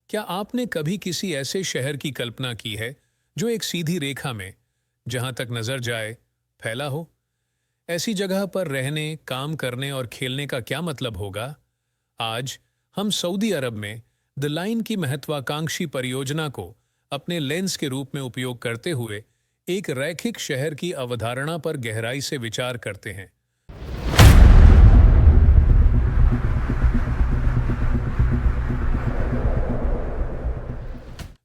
क्या आपने कभी किसी ऐसे शहर की कल्पना की है जो एक सीधी रेखा में, जहां तक नजर जाए, फैला हो? ऐसी जगह पर रहने, काम करने और खेलने का क्या मतलब होगा? आज हम सऊदी अरब में द लाइन की महत्वाकांक्षी परियोजना को अपने लेंस के रूप में उपयोग करते हुए एक रैखिक शहर की अवधारणा पर गहराई से विचार करते हैं।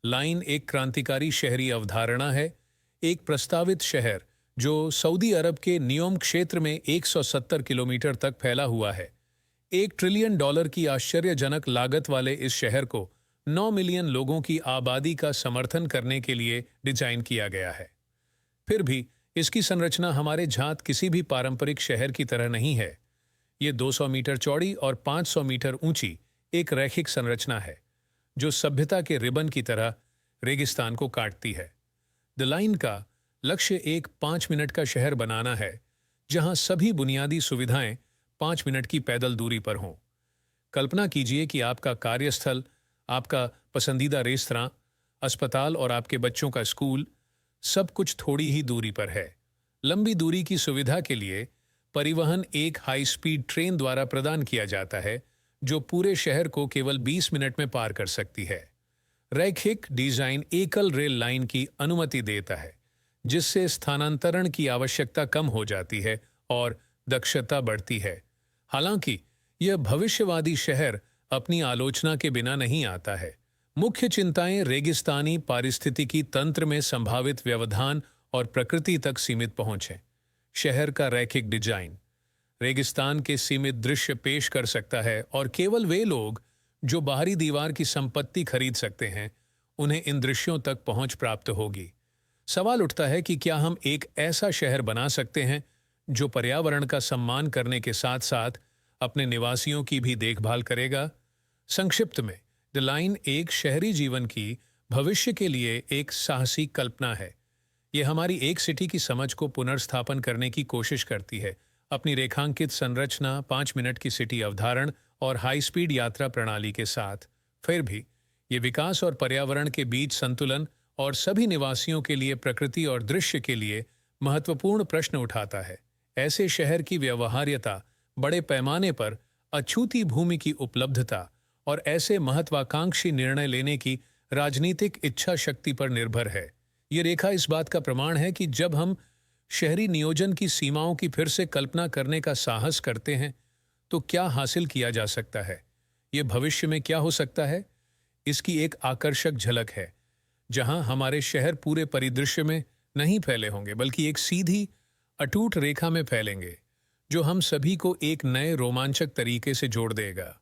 लाइन एक क्रांतिकारी शहरी अवधारणा है, एक प्रस्तावित शहर जो सऊदी अरब के नियोम क्षेत्र में 170 किलोमीटर तक फैला हुआ है। $1 ट्रिलियन की आश्चर्यजनक लागत वाले इस शहर को 9 मिलियन लोगों की आबादी का समर्थन करने के लिए डिजाइन किया गया है। फिर भी इसकी संरचना हमारे झांत किसी भी पारंपरिक शहर की तरह नहीं है। ये 200 मीटर चौड़ी और 500 मीटर ऊंची एक रैखिक संरचना है जो सभ्यता के रिबन की तरह रेगिस्तान को काटती है। द लाइन का लक्ष्य एक 5 मिनट का शहर बनाना है जहां सभी बुनियादी सुविधाएं 5 मिनट की पैदल दूरी पर हों। कल्पना कीजिए कि आपका कार्यस्थल, आपका पसंदीदा रेस्तरां, अस्पताल और आपके बच्चों का स्कूल सब कुछ थोड़ी ही दूरी पर है। लंबी दूरी की सुविधा के लिए परिवहन एक हाई स्पीड ट्रेन द्वारा प्रदान किया जाता है जो पूरे शहर को केवल 20 मिनट में पार कर सकती है। रैखिक डिजाइन एकल रेल लाइन की अनुमति देता है जिससे स्थानांतरण की आवश्यकता कम हो जाती है और दक्षता बढ़ती है। हालांकि यह भविष्यवादी शहर अपनी आलोचना के बिना नहीं आता है। मुख्य चिंताएं रेगिस्तानी पारिस्थितिकी तंत्र में संभावित व्यवधान और प्रकृति तक सीमित पहुंच है। शहर का रैखिक डिजाइन रेगिस्तान के सीमित दृश्य पेश कर सकता है और केवल वे लोग जो बाहरी दीवार की संपत्ति खरीद सकते हैं, उन्हें इन दृश्यों तक पहुंच प्राप्त होगी। सवाल उठता है कि क्या हम एक ऐसा शहर बना सकते हैं जो पर्यावरण का सम्मान करने के साथ साथ अपने निवासियों की भी देखभाल करेगा? संक्षिप्त में, द लाइन एक शहरी जीवन की भविष्य के लिए एक साहसी कल्पना है। यह हमारी एक सिटी की समझ को पुनर्स्थापन करने की कोशिश करती है। अपनी रेखांकित संरचना, 5 मिनट की सिटी अवधारण और हाई स्पीड यात्रा प्रणाली के साथ, फिर भी ये विकास और पर्यावरण के बीच संतुलन और सभी निवासियों के लिए प्रकृति और दृश्य के लिए महत्वपूर्ण प्रश्न उठाता है। ऐसे शहर की व्यवहार्यता, बड़े पैमाने पर अछूती भूमि की उपलब्धता और ऐसे महत्वाकांक्षी निर्णय लेने की राजनीतिक इच्छा शक्ति पर निर्भर है। ये रेखा इस बात का प्रमाण है कि जब हम शहरी नियोजन की सीमाओं की फिर से कल्पना करने का साहस करते हैं तो क्या हासिल किया जा सकता है, ये भविष्य में क्या हो सकता है, इसकी एक आकर्षक झलक है जहां हमारे शहर पूरे परिदृश्य में नहीं फैले होंगे बल्कि एक सीधी अटूट रेखा में फैलेंगे जो हम सभी को एक नए रोमांचक तरीके से जोड़ देगा।